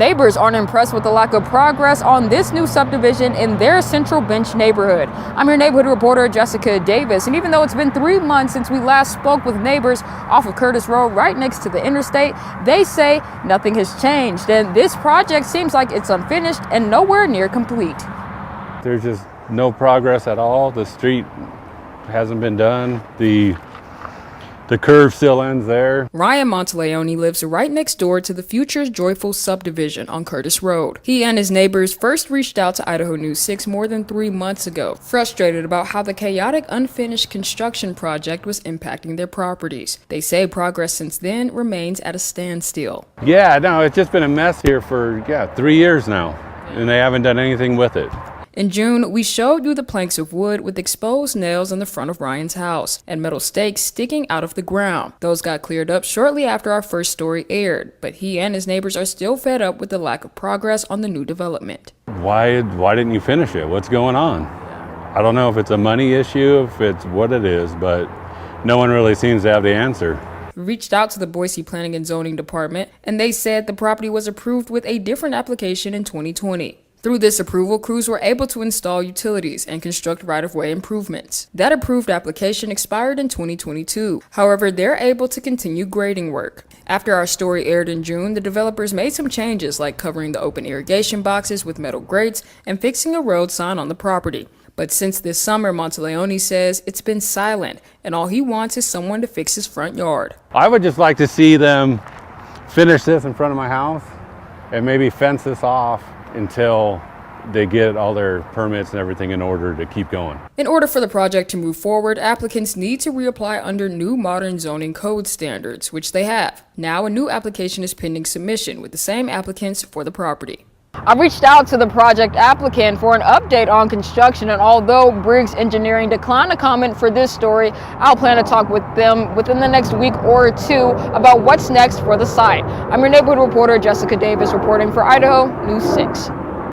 neighbors aren't impressed with the lack of progress on this new subdivision in their Central Bench neighborhood. I'm your neighborhood reporter, Jessica Davis, and even though it's been 3 months since we last spoke with neighbors off of Curtis Road right next to the interstate, they say nothing has changed, and this project seems like it's unfinished and nowhere near complete. There's just no progress at all. The street hasn't been done. The curve still ends there. Ryan Monteleone lives right next door to the Future's Joyful subdivision on Curtis Road. He and his neighbors first reached out to Idaho News 6 more than 3 months ago, frustrated about how the chaotic, unfinished construction project was impacting their properties. They say progress since then remains at a standstill. Yeah, no, it's just been a mess here for 3 years now, and they haven't done anything with it. In June, we showed you the planks of wood with exposed nails in the front of Ryan's house and metal stakes sticking out of the ground. Those got cleared up shortly after our first story aired, but he and his neighbors are still fed up with the lack of progress on the new development. Why didn't you finish it? What's going on? I don't know if it's a money issue, if it's what it is, but no one really seems to have the answer. We reached out to the Boise Planning and Zoning Department, and they said the property was approved with a different application in 2020. Through this approval, crews were able to install utilities and construct right-of-way improvements. That approved application expired in 2022. However, they're able to continue grading work. After our story aired in June, the developers made some changes like covering the open irrigation boxes with metal grates and fixing a road sign on the property. But since this summer, Monteleone says it's been silent, and all he wants is someone to fix his front yard. I would just like to see them finish this in front of my house and maybe fence this off until they get all their permits and everything in order to keep going. In order for the project to move forward, applicants need to reapply under new modern zoning code standards, which they have. Now a new application is pending submission with the same applicants for the property. I reached out to the project applicant for an update on construction, and although Briggs Engineering declined to comment for this story, I'll plan to talk with them within the next week or two about what's next for the site. I'm your neighborhood reporter, Jessica Davis, reporting for Idaho News 6.